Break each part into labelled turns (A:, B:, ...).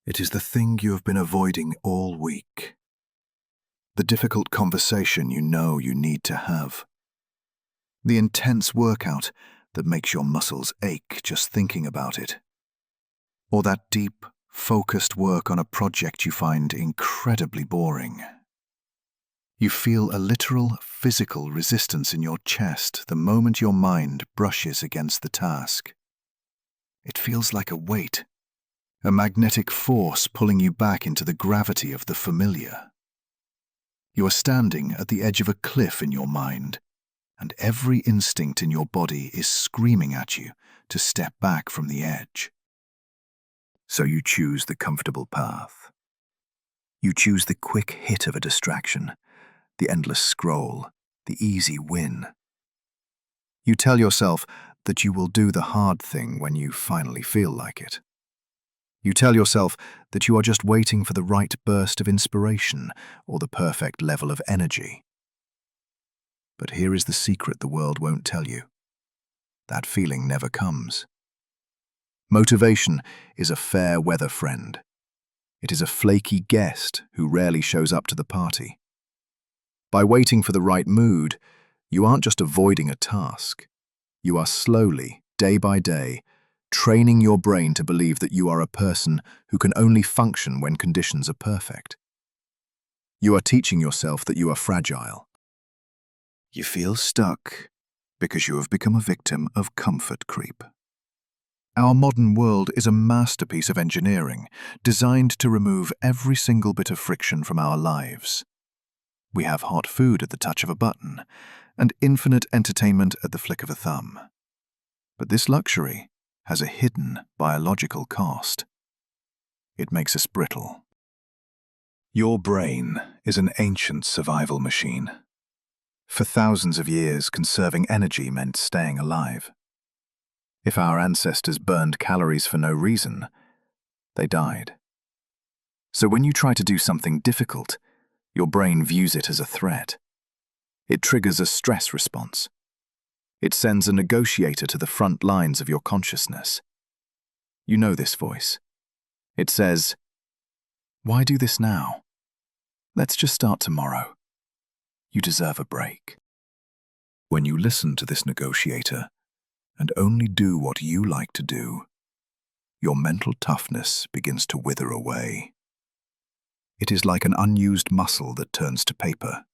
A: It is the thing you have been avoiding all week. The difficult conversation you know you need to have. The intense workout that makes your muscles ache just thinking about it. Or that deep, focused work on a project you find incredibly boring. You feel a literal physical resistance in your chest the moment your mind brushes against the task. It feels like a weight, a magnetic force pulling you back into the gravity of the familiar. You are standing at the edge of a cliff in your mind, and every instinct in your body is screaming at you to step back from the edge. So you choose the comfortable path. You choose the quick hit of a distraction, the endless scroll, the easy win. You tell yourself that you will do the hard thing when you finally feel like it. You tell yourself that you are just waiting for the right burst of inspiration or the perfect level of energy. But here is the secret the world won't tell you. That feeling never comes. Motivation is a fair weather friend. It is a flaky guest who rarely shows up to the party. By waiting for the right mood, you aren't just avoiding a task. You are slowly, day by day, training your brain to believe that you are a person who can only function when conditions are perfect. You are teaching yourself that you are fragile. You feel stuck because you have become a victim of comfort creep. Our modern world is a masterpiece of engineering, designed to remove every single bit of friction from our lives. We have hot food at the touch of a button, and infinite entertainment at the flick of a thumb. But this luxury has a hidden biological cost. It makes us brittle. Your brain is an ancient survival machine. For thousands of years, conserving energy meant staying alive. If our ancestors burned calories for no reason, they died. So when you try to do something difficult, your brain views it as a threat. It triggers a stress response. It sends a negotiator to the front lines of your consciousness. You know this voice. It says, "Why do this now? Let's just start tomorrow. You deserve a break." When you listen to this negotiator and only do what you like to do, your mental toughness begins to wither away. It is like an unused muscle that turns to paper.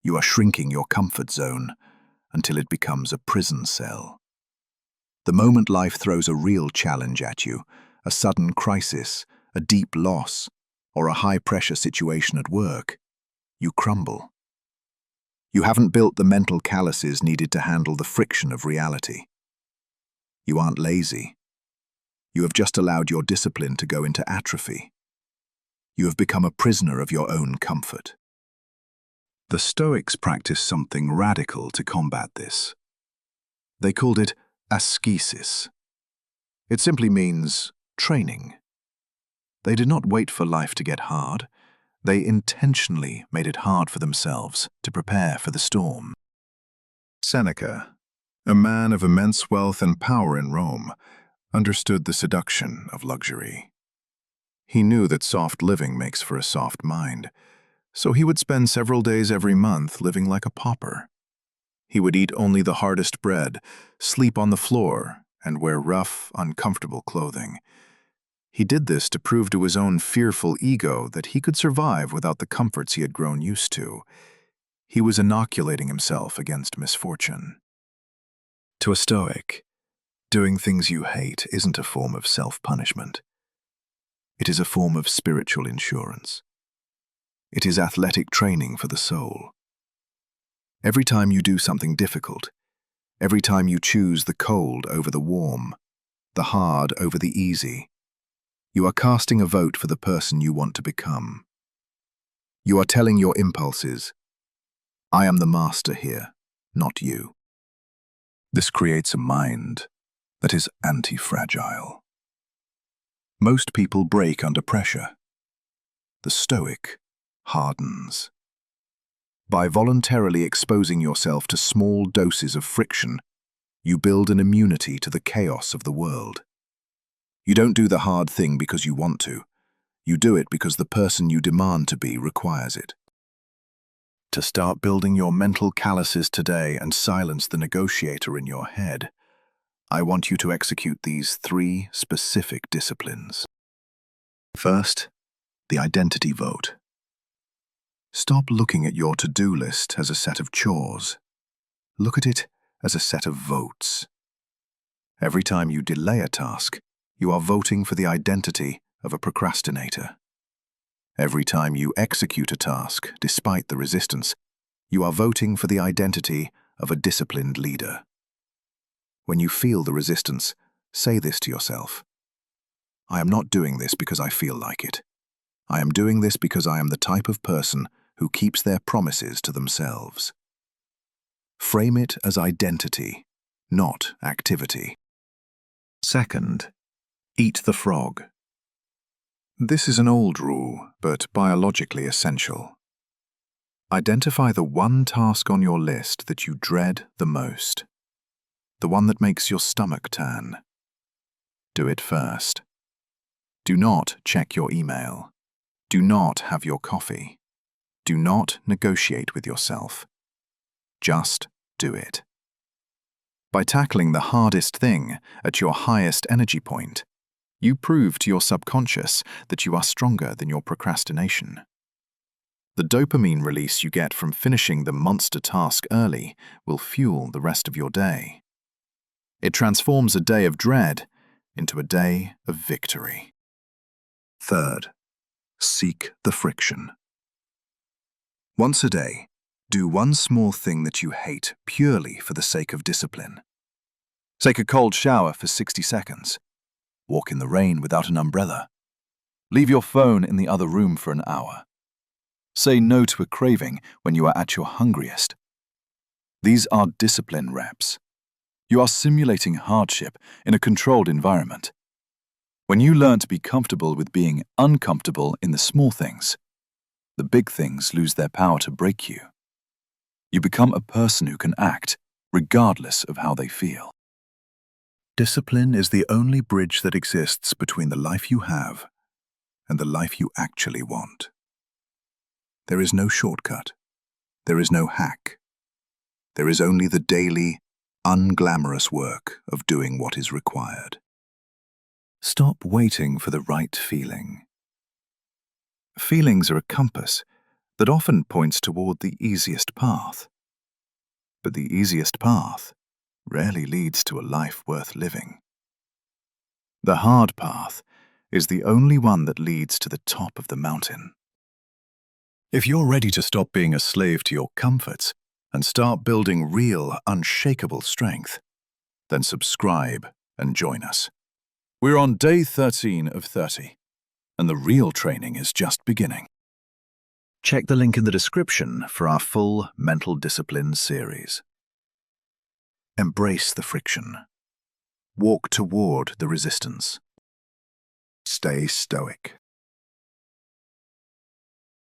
A: You are shrinking your comfort zone until it becomes a prison cell. The moment life throws a real challenge at you, a sudden crisis, a deep loss, or a high-pressure situation at work, you crumble. You haven't built the mental calluses needed to handle the friction of reality. You aren't lazy. You have just allowed your discipline to go into atrophy. You have become a prisoner of your own comfort. The Stoics practiced something radical to combat this. They called it Askēsis. It simply means training. They did not wait for life to get hard. They intentionally made it hard for themselves to prepare for the storm. Seneca, a man of immense wealth and power in Rome, understood the seduction of luxury. He knew that soft living makes for a soft mind, so he would spend several days every month living like a pauper. He would eat only the hardest bread, sleep on the floor, and wear rough, uncomfortable clothing. He did this to prove to his own fearful ego that he could survive without the comforts he had grown used to. He was inoculating himself against misfortune. To a Stoic, doing things you hate isn't a form of self-punishment. It is a form of spiritual insurance. It is athletic training for the soul. Every time you do something difficult, every time you choose the cold over the warm, the hard over the easy, you are casting a vote for the person you want to become. You are telling your impulses, "I am the master here, not you." This creates a mind that is anti-fragile. Most people break under pressure. The Stoic hardens. By voluntarily exposing yourself to small doses of friction, you build an immunity to the chaos of the world. You don't do the hard thing because you want to. You do it because the person you demand to be requires it. To start building your mental calluses today and silence the negotiator in your head, I want you to execute these 3 specific disciplines. First, the identity vote. Stop looking at your to-do list as a set of chores. Look at it as a set of votes. Every time you delay a task, you are voting for the identity of a procrastinator. Every time you execute a task, despite the resistance, you are voting for the identity of a disciplined leader. When you feel the resistance, say this to yourself. I am not doing this because I feel like it. I am doing this because I am the type of person who keeps their promises to themselves. Frame it as identity, not activity. Second, eat the frog. This is an old rule, but biologically essential. Identify the one task on your list that you dread the most, the one that makes your stomach turn. Do it first. Do not check your email. Do not have your coffee. Do not negotiate with yourself. Just do it. By tackling the hardest thing at your highest energy point, you prove to your subconscious that you are stronger than your procrastination. The dopamine release you get from finishing the monster task early will fuel the rest of your day. It transforms a day of dread into a day of victory. Third, seek the friction. Once a day, do one small thing that you hate purely for the sake of discipline. Take a cold shower for 60 seconds. Walk in the rain without an umbrella. Leave your phone in the other room for an hour. Say no to a craving when you are at your hungriest. These are discipline reps. You are simulating hardship in a controlled environment. When you learn to be comfortable with being uncomfortable in the small things, the big things lose their power to break you. You become a person who can act regardless of how they feel. Discipline is the only bridge that exists between the life you have and the life you actually want. There is no shortcut. There is no hack. There is only the daily, unglamorous work of doing what is required. Stop waiting for the right feeling. Feelings are a compass that often points toward the easiest path. But the easiest path rarely leads to a life worth living. The hard path is the only one that leads to the top of the mountain. If you're ready to stop being a slave to your comforts and start building real, unshakable strength, then subscribe and join us. We're on day 13 of 30, and the real training is just beginning. Check the link in the description for our full mental discipline series. Embrace the friction. Walk toward the resistance. Stay stoic.